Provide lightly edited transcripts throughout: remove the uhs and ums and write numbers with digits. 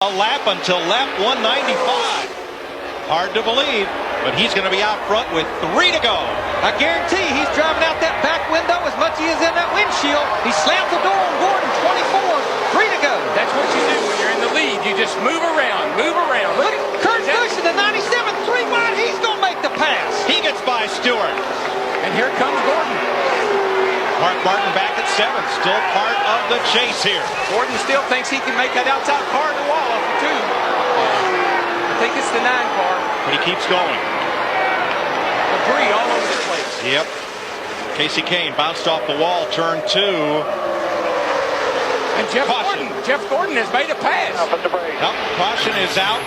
A lap until lap 195. Hard to believe, but he's going to be out front with 3 to go. I guarantee he's driving out that back window as much as he is in that windshield. He slams the door on Gordon, 24, 3 to go. That's what you do when you're in the lead. You just move around, move around. Look at Kurt Busch in the 97, 3 wide. He's going to make the pass. He gets by Stewart. And here comes Gordon. Mark Martin back at 7th, still part of the chase here. Gordon still thinks he can make that outside car in the wall off the 2. I think it's the 9 car. But he keeps going. Debris all over the place. Yep. Casey Kane bounced off the wall, turn 2. And Jeff Gordon has made a pass. Nope, caution is out.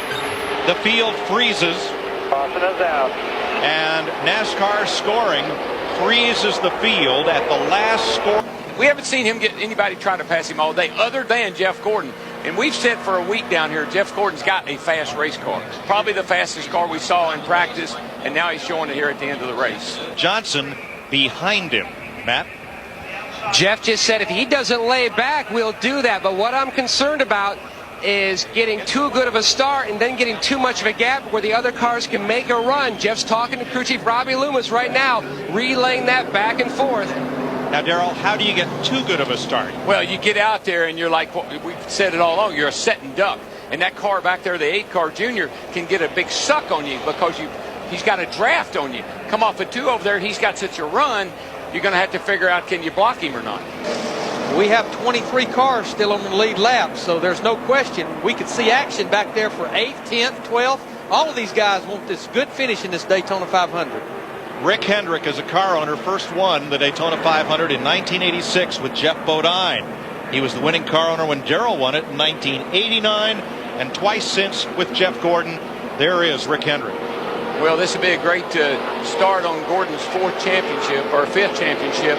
The field freezes. Caution is out. And NASCAR scoring freezes the field at the last score. We haven't seen him get anybody trying to pass him all day other than Jeff Gordon. And we've said for a week down here, Jeff Gordon's got a fast race car. Probably the fastest car we saw in practice, and now he's showing it here at the end of the race. Johnson behind him. Matt? Jeff just said if he doesn't lay back, we'll do that. But what I'm concerned about is getting too good of a start and then getting too much of a gap where the other cars can make a run. Jeff's talking to crew chief Robbie Loomis right now, relaying that back and forth. Now, Darrell, how do you get too good of a start? Well, you get out there and you're like, we've said it all along, you're a setting duck. And that car back there, the 8 car Junior, can get a big suck on you because he's got a draft on you. Come off a 2 over there, he's got such a run, you're going to have to figure out, can you block him or not? We have 23 cars still on the lead lap, so there's no question. We could see action back there for 8th, 10th, 12th. All of these guys want this good finish in this Daytona 500. Rick Hendrick, as a car owner, first won the Daytona 500 in 1986 with Jeff Bodine. He was the winning car owner when Darrell won it in 1989, and twice since with Jeff Gordon. There is Rick Hendrick. Well, this would be a great start on Gordon's 4th championship, or 5th championship,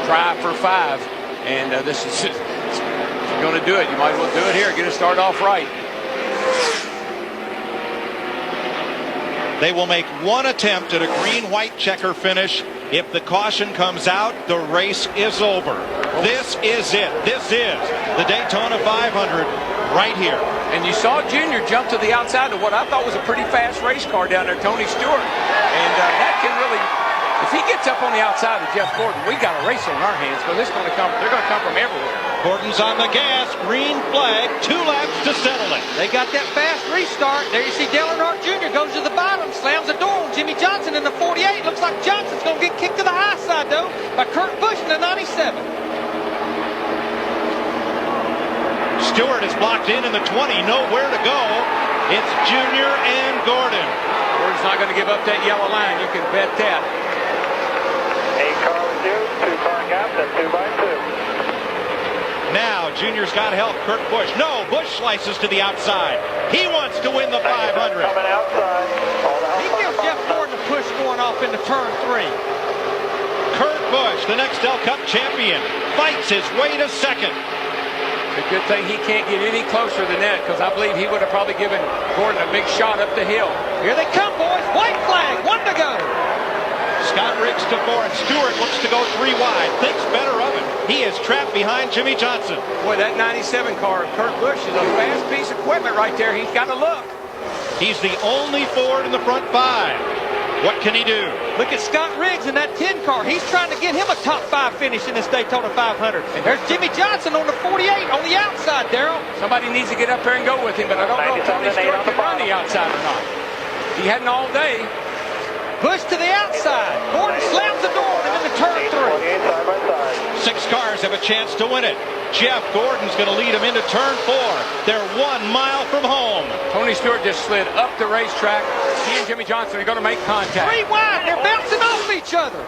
try for 5. And this is, if you're going to do it, you might as well do it here. Get it started off right. They will make one attempt at a green-white checker finish. If the caution comes out, the race is over. This is it. This is the Daytona 500 right here. And you saw Junior jump to the outside of what I thought was a pretty fast race car down there, Tony Stewart. And that can really, if he gets up on the outside of Jeff Gordon, we got a race on our hands because they're going to come from everywhere. Gordon's on the gas, green flag, 2 laps to settle it. They got that fast restart. There you see Dale Earnhardt Jr. goes to the bottom, slams the door on Jimmy Johnson in the 48. Looks like Johnson's going to get kicked to the high side, though, by Kurt Busch in the 97. Stewart is blocked in the 20, nowhere to go. It's Junior and Gordon. Gordon's not going to give up that yellow line. You can bet that. 8 car with you, 2 car gap, then 2 by 2. Now, Junior's got help. Kurt Busch. No, Busch slices to the outside. He wants to win the 500. Coming outside. He gives Jeff Gordon a push going off into turn 3. Kurt Busch, the next L Cup champion, fights his way to 2nd. It's a good thing he can't get any closer than that because I believe he would have probably given Gordon a big shot up the hill. Here they come, boys. White flag, 1 to go. Scott Riggs to 4, and Stewart looks to go 3 wide. Thinks better of it. He is trapped behind Jimmy Johnson. Boy, that 97 car, Kurt Busch, is a fast piece of equipment right there. He's got to look. He's the only Ford in the front 5. What can he do? Look at Scott Riggs in that 10 car. He's trying to get him a top 5 finish in this Daytona 500. And there's Jimmy Johnson on the 48 on the outside, Darrell. Somebody needs to get up there and go with him, but I don't know if Tony Stewart can run the outside or not. He hadn't all day. Bush to the outside. Gordon slams the door on him into turn 3. 6 cars have a chance to win it. Jeff Gordon's going to lead him into turn 4. They're 1 mile from home. Tony Stewart just slid up the racetrack. He and Jimmy Johnson are going to make contact. 3 wide. They're bouncing off each other.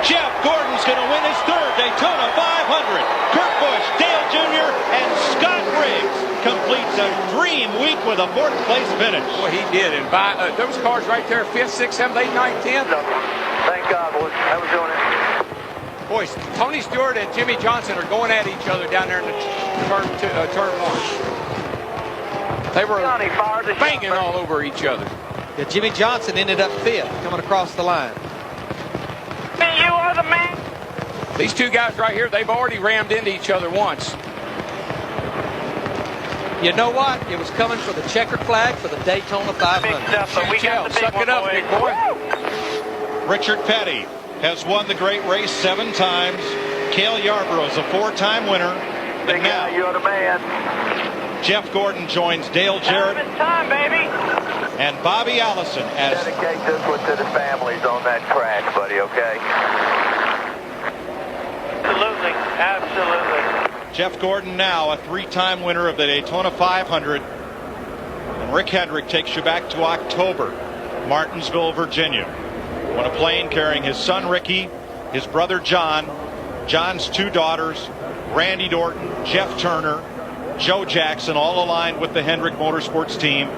Jeff Gordon's going to win his 3rd Daytona 500. Kurt Busch, Dale Jr., and Scott Riggs completes a dream week with a 4th place finish. Boy, he did. And by those cars right there, 5th, 6th, 7th, 8th, 9th, 10th. Thank God, boys. I was doing it. Boys, Tony Stewart and Jimmy Johnson are going at each other down there in the turn 1. They were banging all over each other. Yeah, Jimmy Johnson ended up 5th coming across the line. You are the man. These 2 guys right here, they've already rammed into each other once. You know what? It was coming for the checkered flag for the Daytona 500. But we got the big Suck one, it up, boys. big boy. Richard Petty has won the great race 7 times. Cale Yarborough is a 4-time winner. Big And guy, now you're the man. Jeff Gordon joins Dale Jarrett It's time, baby. and Bobby Allison as Dedicate this one to the families on that crash, buddy, okay? Absolutely, absolutely. Jeff Gordon, now a 3-time winner of the Daytona 500. And Rick Hendrick takes you back to October, Martinsville, Virginia. On a plane carrying his son Ricky, his brother John, John's 2 daughters, Randy Dorton, Jeff Turner, Joe Jackson, all aligned with the Hendrick Motorsports team.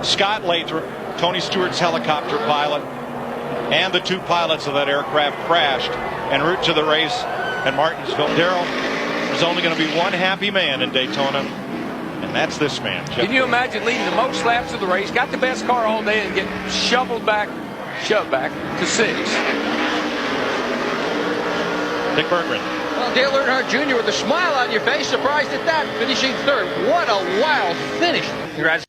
Scott Lathrop, Tony Stewart's helicopter pilot, and the 2 pilots of that aircraft crashed en route to the race at Martinsville. Darrell, there's only going to be one happy man in Daytona, and that's this man. Jeff Can you Gordon. imagine leading the most laps of the race, got the best car all day, and get shoved back to 6? Dick Berggren. Well, Dale Earnhardt Jr. with a smile on your face, surprised at that, finishing third. What a wild finish. Congrats.